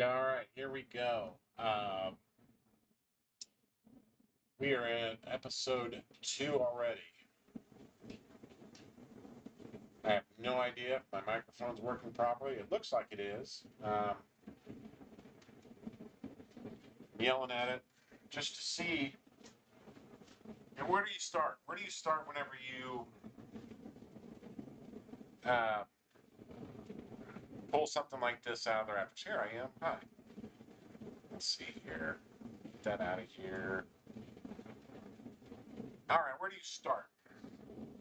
All right, here we go. We are in episode 2 already. I have no idea if my microphone's working properly. It looks like it is. Yelling at it just to see. And where do you start? Where do you start whenever you uh, pull something like this out of the Raptors? Here I am. Hi. Let's see here. Get that out of here. All right, where do you start?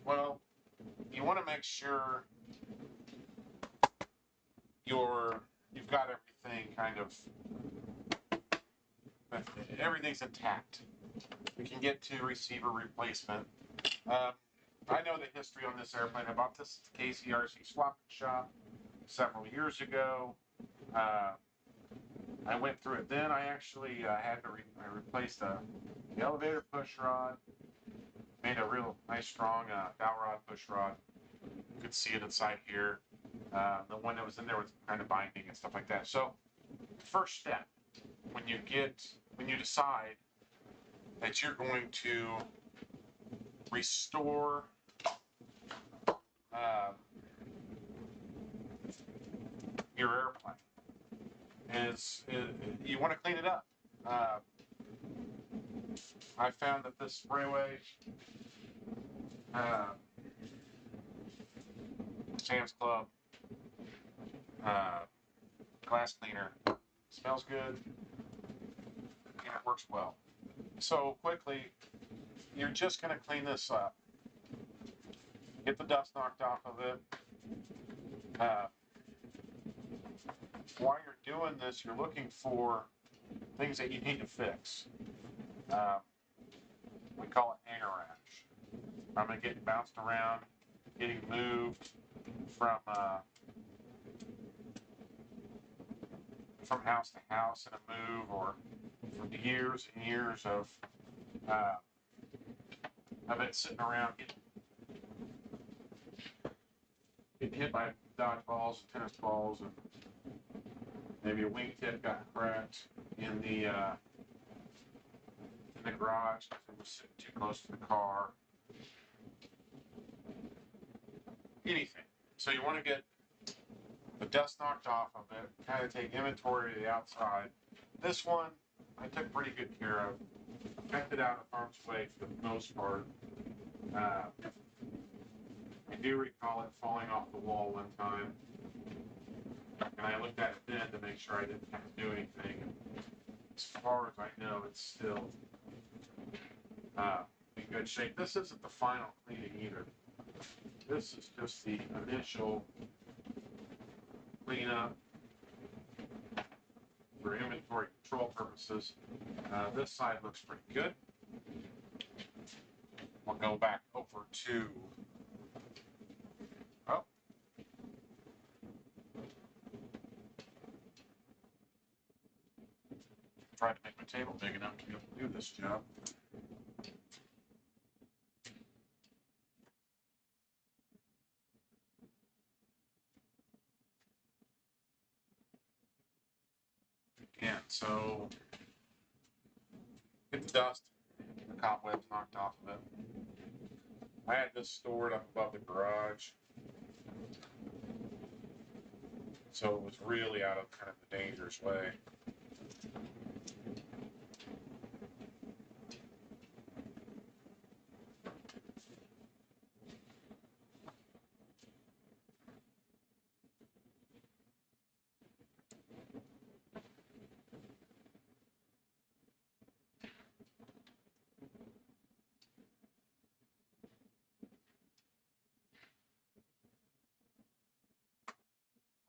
Well, you want to make sure you've got everything everything's intact. We can get to receiver replacement. Um, I know the history on this airplane. I bought this at the KCRC swap shop several years ago. I went through it then. I actually I replaced the elevator push rod, made a real nice strong dowel rod push rod. You could see it inside here. The one that was in there was kind of binding and stuff like that. So, first step when you decide that you're going to restore uh, your airplane is you want to clean it up. Uh, I found that this sprayway uh, Sam's Club uh, glass cleaner smells good and it works well. So quickly, you're just going to clean this up. Get the dust knocked off of it. While you're doing this, you're looking for things that you need to fix. Uh, we call it hanger rash. I'm going to get bounced around, getting moved from house to house in a move, or from years and years uh, of it sitting around getting hit by dodgeballs, tennis balls, and maybe a wingtip got cracked in the garage because it was sitting too close to the car. Anything. So you want to get the dust knocked off of it, kind of take inventory of the outside. This one I took pretty good care of. Kept it out of harm's way for the most part. I do recall it falling off the wall one time, and I looked at it then to make sure I didn't have to do anything. As far as I know, it's still in good shape. This isn't the final cleaning either. This is just the initial cleanup for inventory control purposes. This side looks pretty good. We'll go back over to, oh, tried to make my table big enough to be able to do this job. Again, so get the dust, the cobwebs knocked off of it. I had this stored up above the garage, so it was really out of kind of the dangerous way.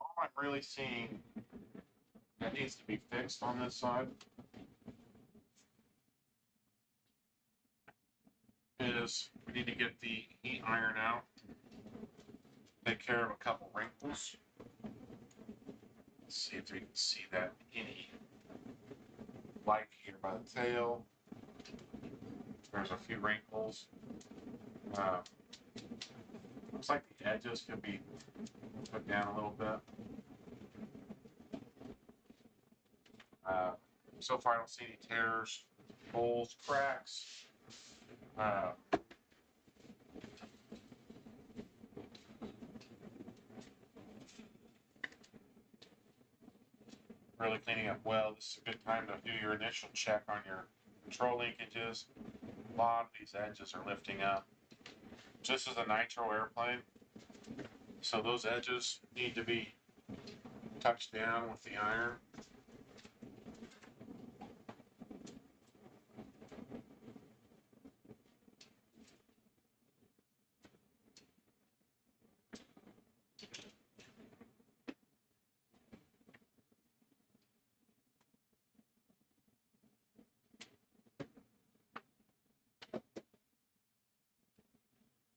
All I'm really seeing that needs to be fixed on this side is we need to get the heat iron out, take care of a couple wrinkles. Let's see if we can see that any light here by the tail. There's a few wrinkles. Looks like the edges could be put down a little bit. So far, I don't see any tears, holes, cracks. Really cleaning up well. This is a good time to do your initial check on your control linkages. A lot of these edges are lifting up. This is a nitro airplane, so those edges need to be touched down with the iron.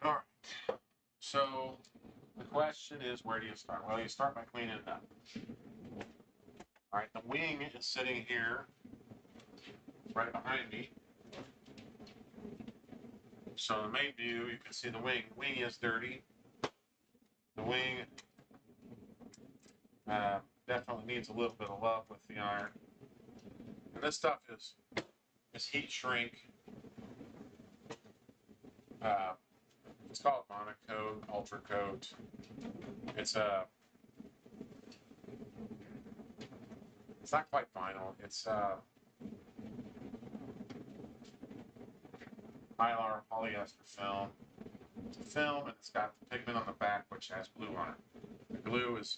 All right, so the question is, where do you start? Well, you start by cleaning it up. All right, the wing is sitting here right behind me. So in the main view, you can see the wing. The wing is dirty. The wing definitely needs a little bit of love with the iron. And this stuff is heat shrink. It's called Monocoat, Ultra Coat. It's not quite vinyl. It's Mylar polyester film. It's a film, and it's got the pigment on the back, which has glue on it. The glue is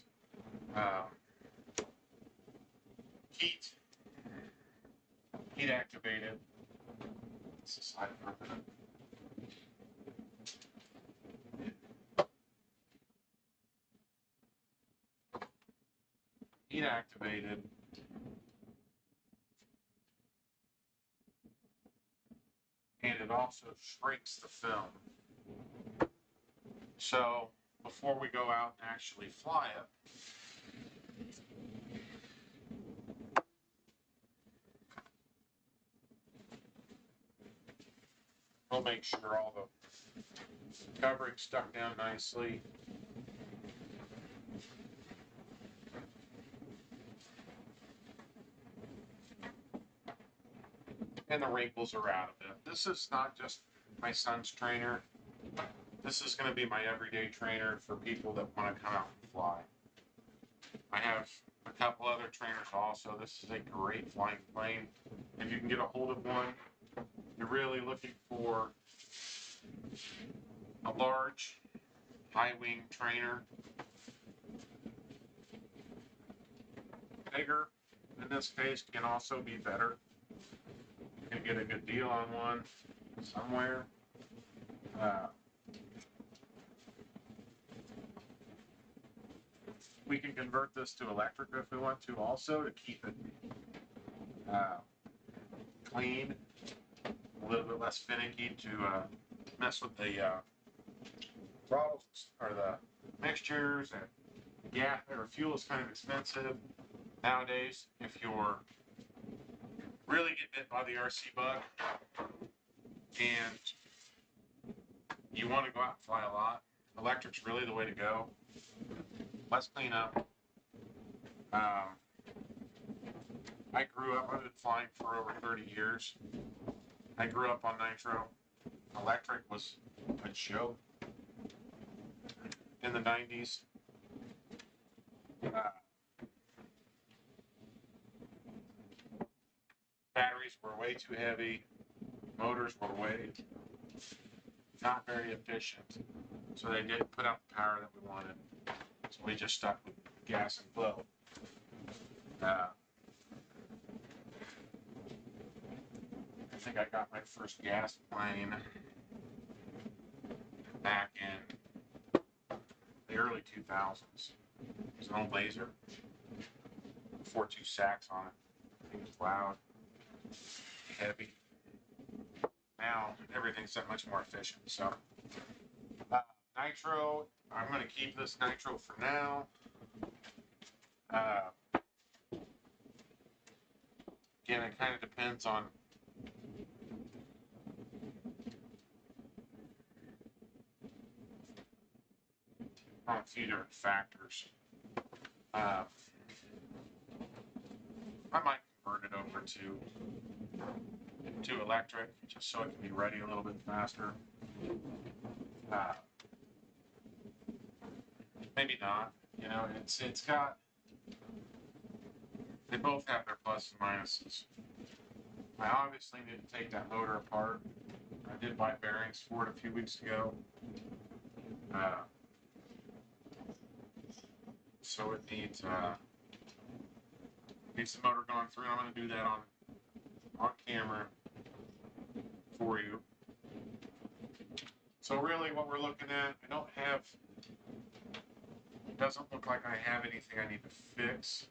heat activated. It's a side for a minute. Heat activated. And it also shrinks the film. So before we go out and actually fly it, we'll make sure all the covering's stuck down nicely. And the wrinkles are out of it. This is not just my son's trainer. This is going to be my everyday trainer for people that want to come out and fly. I have a couple other trainers also. This is a great flying plane. If you can get a hold of one, you're really looking for a large, high-wing trainer. Bigger, in this case, can also be better. You can get a good deal on one somewhere. We can convert this to electric if we want to also to keep it clean, a little bit less finicky to mess with the throttles or the mixtures, and gas or fuel is kind of expensive nowadays. If you're really get bit by the RC bug and you want to go out and fly a lot, electric's really the way to go. Let's clean up. I grew up, I've been flying for over 30 years. I grew up on nitro. Electric was a joke in the 90s. Batteries were way too heavy. Motors were not very efficient. So they didn't put out the power that we wanted. So we just stuck with gas and flow. I think I got my first gas plane back in the early 2000s. It was an old Laser, 4.2 sacks on it. I think it's loud, heavy. Now everything's that much more efficient. So nitro, I'm going to keep this nitro for now. Again, it kind of depends on a few different factors. I might convert it over to electric, just so it can be ready a little bit faster. Maybe not. You know, it's got. They both have their pluses and minuses. I obviously need to take that motor apart. I did buy bearings for it a few weeks ago. So it needs the motor going through. I'm going to do that on camera for you. So really what we're looking at, it doesn't look like I have anything I need to fix.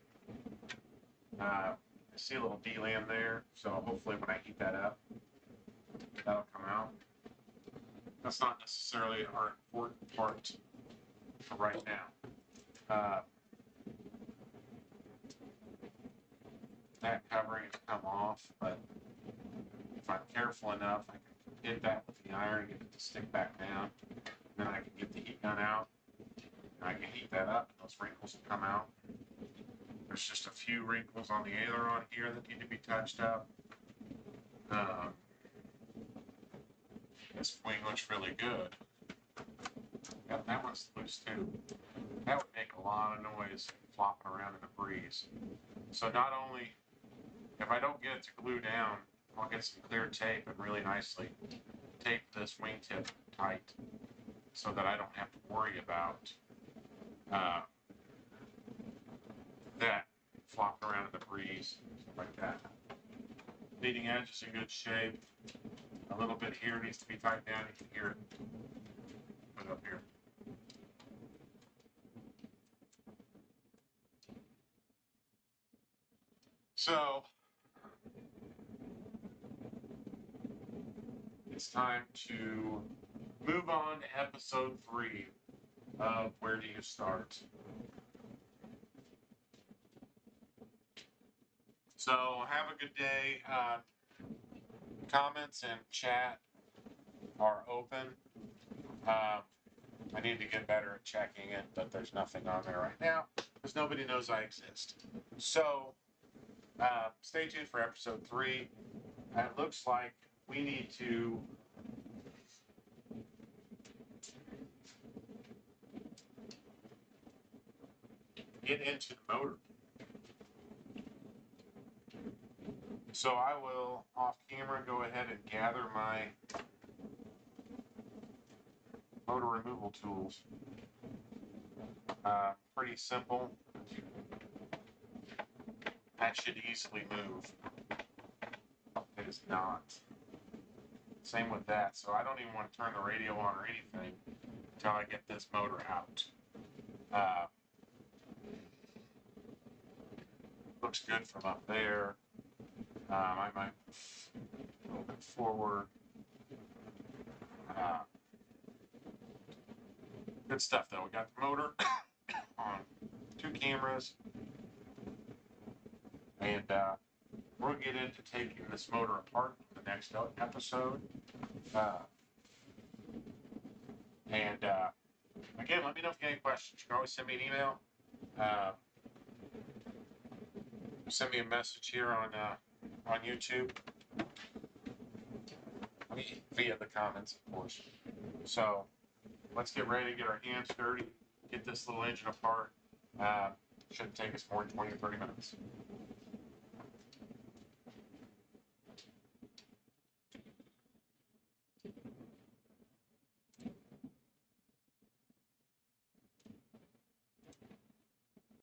I see a little D-lam there, so hopefully when I heat that up, that'll come out. That's not necessarily our important part for right now. That covering has come off, but if I'm careful enough, I can hit that with the iron and get it to stick back down. And then I can get the heat gun out, and I can heat that up, and those wrinkles will come out. There's just a few wrinkles on the aileron here that need to be touched up. This wing looks really good. Yep, that one's loose too. That would make a lot of noise flopping around in the breeze. So not only, if I don't get it to glue down, I'll get some clear tape and really nicely tape this wingtip tight so that I don't have to worry about that flopping around in the breeze, stuff like that. Leading edge is in good shape. A little bit here needs to be tightened down. You can hear it. Put it up here. So it's time to move on to episode 3 of Where Do You Start? So have a good day. Comments and chat are open. I need to get better at checking it, but there's nothing on there right now because nobody knows I exist. So stay tuned for episode 3. It looks like we need to get into the motor. So I will, off camera, go ahead and gather my motor removal tools. Pretty simple. That should easily move. It is not. Same with that. So I don't even want to turn the radio on or anything until I get this motor out. Looks good from up there. I might a little bit forward. Good stuff though. We got the motor on 2 cameras, and we'll get into taking this motor apart in the next episode. Again, let me know if you have any questions. You can always send me an email. Send me a message here on YouTube. Via the comments, of course. So let's get ready to get our hands dirty, get this little engine apart. Shouldn't take us more than 20 or 30 minutes.